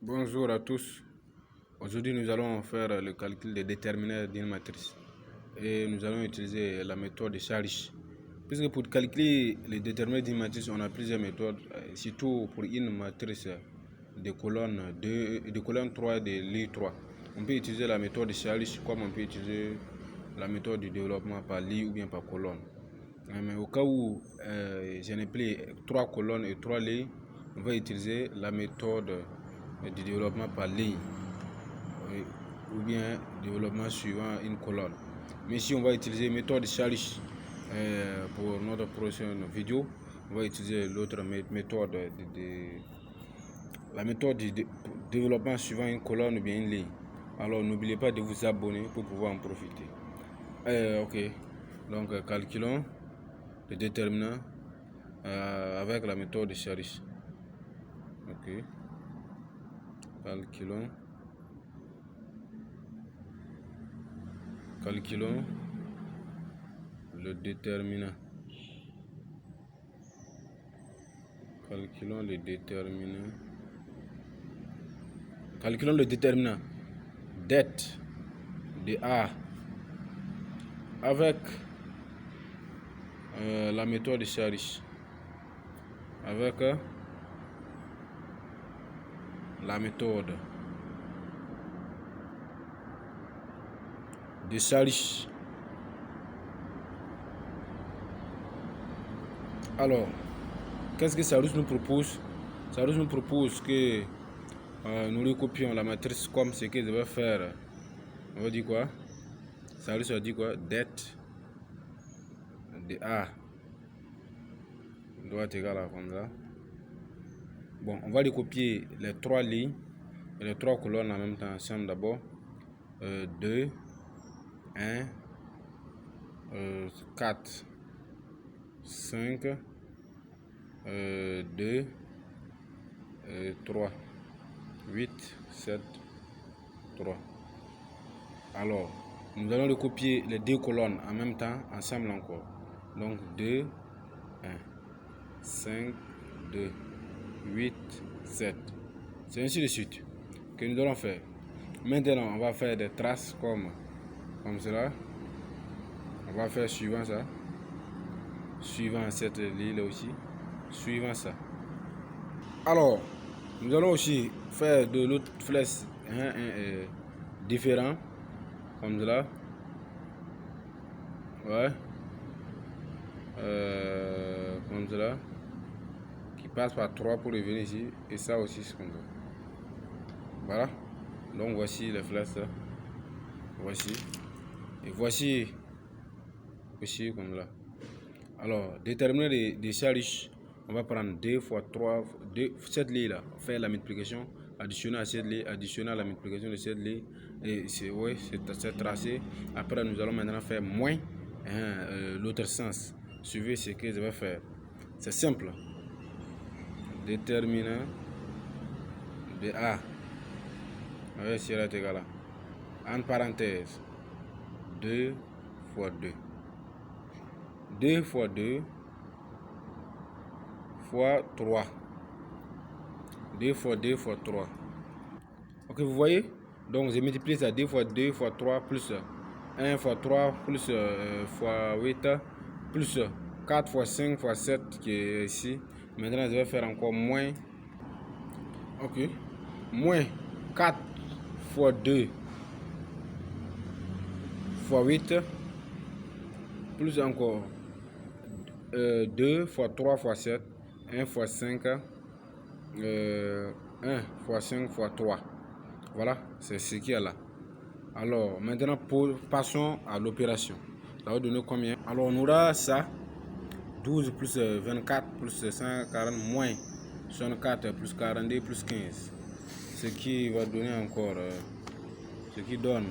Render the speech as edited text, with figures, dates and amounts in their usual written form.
Bonjour à tous. Aujourd'hui, nous allons faire le calcul des déterminants d'une matrice. Et nous allons utiliser la méthode de Charich. Puisque pour calculer les déterminants d'une matrice, on a plusieurs méthodes, surtout pour une matrice de colonne 2, de colonne 3 et de ligne 3. On peut utiliser la méthode de Charich comme on peut utiliser la méthode du développement par ligne ou bien par colonne. Mais au cas où je n'ai plus 3 colonnes et 3 lignes, on va utiliser la méthode du développement par ligne ou bien développement suivant une colonne. Mais si on va utiliser la méthode Charich pour notre prochaine vidéo, on va utiliser l'autre méthode, la méthode du développement suivant une colonne ou bien une ligne. Alors n'oubliez pas de vous abonner pour pouvoir en profiter. Ok, donc calculons le déterminant avec la méthode de Charich. Ok, calculons le déterminant. Calculons le déterminant det de A avec la méthode de Charich. Avec la méthode de Charich. Alors, qu'est-ce que Charich nous propose? Charich nous propose que nous recopions la matrice comme ce que je vais faire. On va dire quoi? Charich a dit quoi? Det de A doit être égal à comme ça. Bon, on va recopier les 3 lignes et les 3 colonnes en même temps ensemble d'abord. 2, 1, 4, 5, 2, 3, 8, 7, 3. Alors, nous allons recopier les 2 colonnes en même temps, ensemble encore. Donc 2, 1, 5, 2, 8, 7. C'est ainsi de suite que nous allons faire. Maintenant, on va faire des traces comme cela. On va faire suivant ça. Suivant cette ligne là aussi. Suivant ça. Alors, nous allons aussi faire de l'autre flèche différent. Comme cela. Ouais. Comme cela. Qui passe par 3 pour revenir ici. Et ça aussi, c'est comme ça. Voilà. Donc voici les flèches. Voici. Et voici aussi comme là. Alors, déterminer des Charich. On va prendre 2 fois 3, cette ligne là. Faire la multiplication. Additionner à cette ligne. Additionner à la multiplication de cette ligne. Et c'est tracé. Après, nous allons maintenant faire moins l'autre sens. Suivez ce que je vais faire. C'est simple. Déterminant de A. Oui, c'est égal à. En parenthèse. 2 fois 2. 2 fois 2 fois 3. 2 fois 2 fois 3. Ok, vous voyez? Donc, je multiplie ça 2 fois 2 fois 3 plus 1 fois 3 plus fois 8 plus 4 fois 5 fois 7 qui est ici. Maintenant, je vais faire encore moins. Ok. Moins 4 fois 2 fois 8 plus encore 2 fois 3 fois 7 1 fois 5 1 fois 5 fois 3. Voilà, c'est ce qu'il y a là. Alors maintenant passons à l'opération. Ça va donner combien? Alors on aura ça 12 plus 24 plus 140 moins 64 plus 42 plus 15, ce qui va donner encore ce qui donne